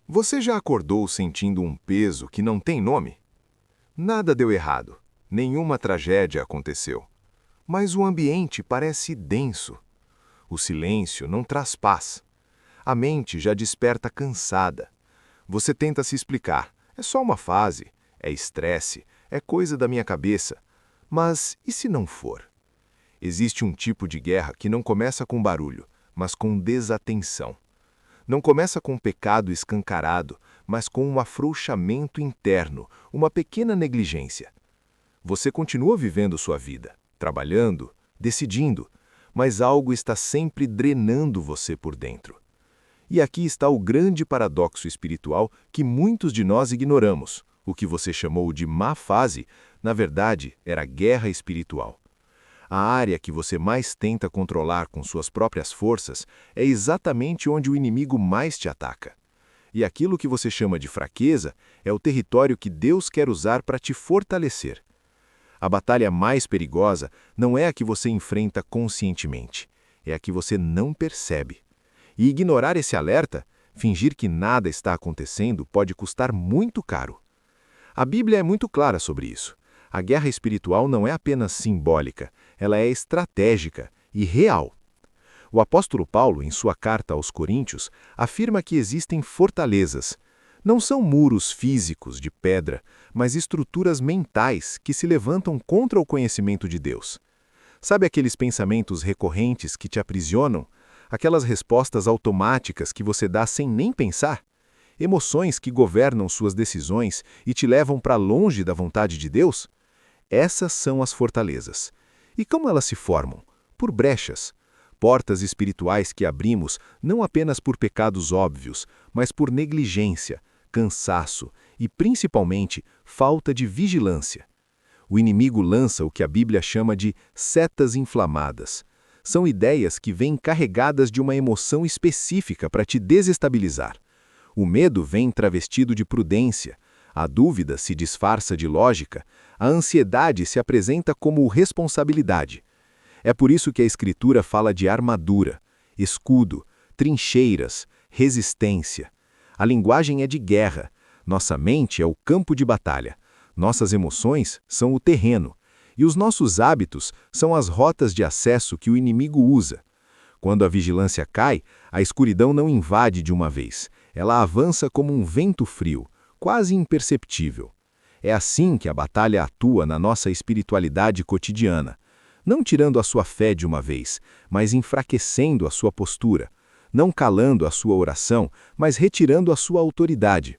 Você já acordou sentindo um peso que não tem nome? Nada deu errado, nenhuma tragédia aconteceu. Mas o ambiente parece denso. O silêncio não traz paz. A mente já desperta cansada. Você tenta se explicar. É só uma fase, é estresse, é coisa da minha cabeça. Mas e se não for? Existe um tipo de guerra que não começa com barulho, mas com desatenção. Não começa com um pecado escancarado, mas com um afrouxamento interno, uma pequena negligência. Você continua vivendo sua vida, trabalhando, decidindo, mas algo está sempre drenando você por dentro. E aqui está o grande paradoxo espiritual que muitos de nós ignoramos. O que você chamou de má fase, na verdade, era guerra espiritual. A área que você mais tenta controlar com suas próprias forças é exatamente onde o inimigo mais te ataca. E aquilo que você chama de fraqueza é o território que Deus quer usar para te fortalecer. A batalha mais perigosa não é a que você enfrenta conscientemente, é a que você não percebe. E ignorar esse alerta, fingir que nada está acontecendo, pode custar muito caro. A Bíblia é muito clara sobre isso. A guerra espiritual não é apenas simbólica, ela é estratégica e real. O apóstolo Paulo, em sua carta aos Coríntios, afirma que existem fortalezas. Não são muros físicos de pedra, mas estruturas mentais que se levantam contra o conhecimento de Deus. Sabe aqueles pensamentos recorrentes que te aprisionam? Aquelas respostas automáticas que você dá sem nem pensar? Emoções que governam suas decisões e te levam para longe da vontade de Deus? Essas são as fortalezas. E como elas se formam? Por brechas. Portas espirituais que abrimos não apenas por pecados óbvios, mas por negligência, cansaço e, principalmente, falta de vigilância. O inimigo lança o que a Bíblia chama de setas inflamadas. São ideias que vêm carregadas de uma emoção específica para te desestabilizar. O medo vem travestido de prudência, a dúvida se disfarça de lógica, a ansiedade se apresenta como responsabilidade. É por isso que a Escritura fala de armadura, escudo, trincheiras, resistência. A linguagem é de guerra, nossa mente é o campo de batalha, nossas emoções são o terreno, e os nossos hábitos são as rotas de acesso que o inimigo usa. Quando a vigilância cai, a escuridão não invade de uma vez, ela avança como um vento frio, quase imperceptível. É assim que a batalha atua na nossa espiritualidade cotidiana, não tirando a sua fé de uma vez, mas enfraquecendo a sua postura, não calando a sua oração, mas retirando a sua autoridade.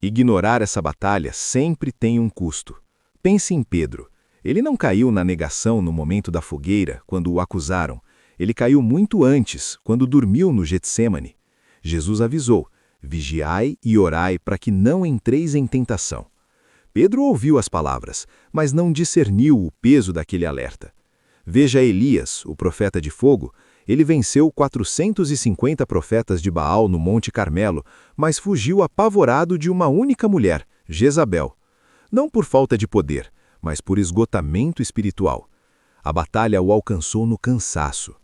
Ignorar essa batalha sempre tem um custo. Pense em Pedro. Ele não caiu na negação no momento da fogueira, quando o acusaram. Ele caiu muito antes, quando dormiu no Getsêmani. Jesus avisou: vigiai e orai para que não entreis em tentação. Pedro ouviu as palavras, mas não discerniu o peso daquele alerta. Veja Elias, o profeta de fogo. Ele venceu 450 profetas de Baal no Monte Carmelo, mas fugiu apavorado de uma única mulher, Jezabel. Não por falta de poder, mas por esgotamento espiritual. A batalha o alcançou no cansaço.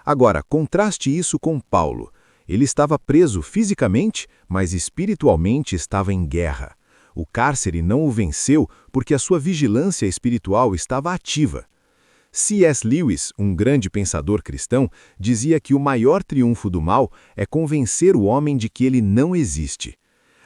Agora, contraste isso com Paulo. Ele estava preso fisicamente, mas espiritualmente estava em guerra. O cárcere não o venceu porque a sua vigilância espiritual estava ativa. C.S. Lewis, um grande pensador cristão, dizia que o maior triunfo do mal é convencer o homem de que ele não existe.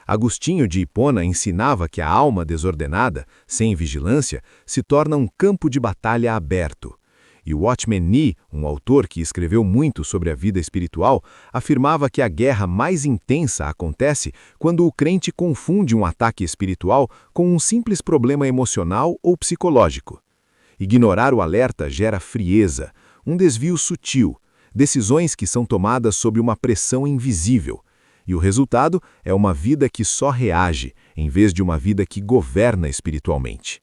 Agostinho de Hipona ensinava que a alma desordenada, sem vigilância, se torna um campo de batalha aberto. E Watchman Nee, um autor que escreveu muito sobre a vida espiritual, afirmava que a guerra mais intensa acontece quando o crente confunde um ataque espiritual com um simples problema emocional ou psicológico. Ignorar o alerta gera frieza, um desvio sutil, decisões que são tomadas sob uma pressão invisível. E o resultado é uma vida que só reage, em vez de uma vida que governa espiritualmente.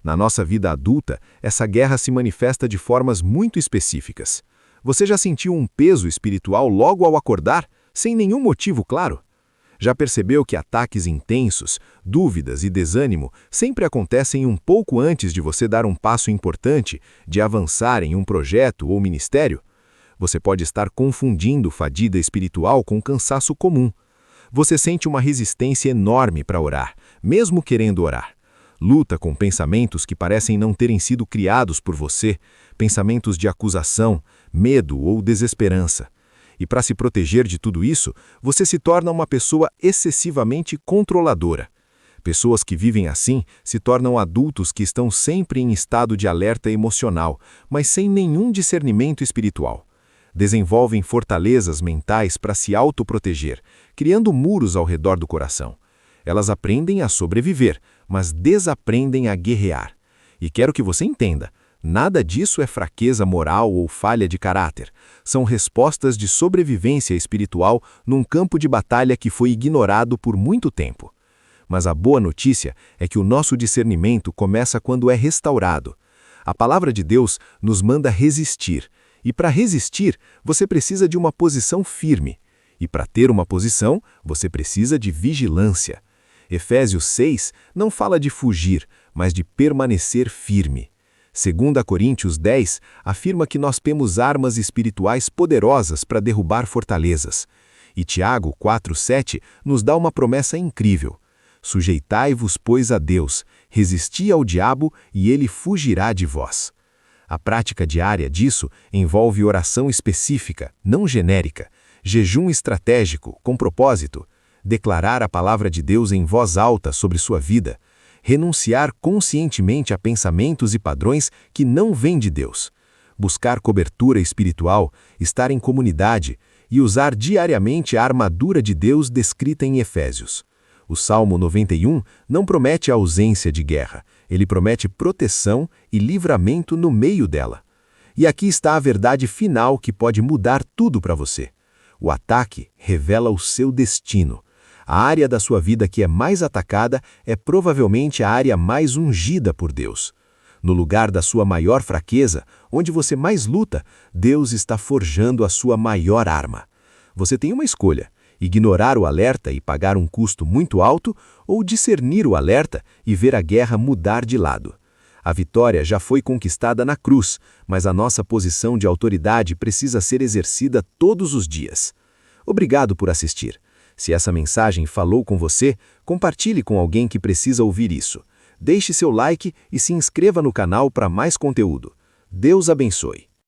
Na nossa vida adulta, essa guerra se manifesta de formas muito específicas. Você já sentiu um peso espiritual logo ao acordar, sem nenhum motivo claro? Já percebeu que ataques intensos, dúvidas e desânimo sempre acontecem um pouco antes de você dar um passo importante, de avançar em um projeto ou ministério? Você pode estar confundindo fadiga espiritual com cansaço comum. Você sente uma resistência enorme para orar, mesmo querendo orar. Luta com pensamentos que parecem não terem sido criados por você, pensamentos de acusação, medo ou desesperança. E para se proteger de tudo isso, você se torna uma pessoa excessivamente controladora. Pessoas que vivem assim se tornam adultos que estão sempre em estado de alerta emocional, mas sem nenhum discernimento espiritual. Desenvolvem fortalezas mentais para se autoproteger, criando muros ao redor do coração. Elas aprendem a sobreviver, mas desaprendem a guerrear. E quero que você entenda, nada disso é fraqueza moral ou falha de caráter. São respostas de sobrevivência espiritual num campo de batalha que foi ignorado por muito tempo. Mas a boa notícia é que o nosso discernimento começa quando é restaurado. A palavra de Deus nos manda resistir. E para resistir, você precisa de uma posição firme. E para ter uma posição, você precisa de vigilância. Efésios 6 não fala de fugir, mas de permanecer firme. 2 Coríntios 10 afirma que nós temos armas espirituais poderosas para derrubar fortalezas. E Tiago 4,7 nos dá uma promessa incrível. Sujeitai-vos, pois, a Deus, resisti ao diabo e ele fugirá de vós. A prática diária disso envolve oração específica, não genérica, jejum estratégico, com propósito, declarar a palavra de Deus em voz alta sobre sua vida, renunciar conscientemente a pensamentos e padrões que não vêm de Deus, buscar cobertura espiritual, estar em comunidade e usar diariamente a armadura de Deus descrita em Efésios. O Salmo 91 não promete a ausência de guerra, ele promete proteção e livramento no meio dela. E aqui está a verdade final que pode mudar tudo para você. O ataque revela o seu destino. A área da sua vida que é mais atacada é provavelmente a área mais ungida por Deus. No lugar da sua maior fraqueza, onde você mais luta, Deus está forjando a sua maior arma. Você tem uma escolha: ignorar o alerta e pagar um custo muito alto, ou discernir o alerta e ver a guerra mudar de lado. A vitória já foi conquistada na cruz, mas a nossa posição de autoridade precisa ser exercida todos os dias. Obrigado por assistir. Se essa mensagem falou com você, compartilhe com alguém que precisa ouvir isso. Deixe seu like e se inscreva no canal para mais conteúdo. Deus abençoe.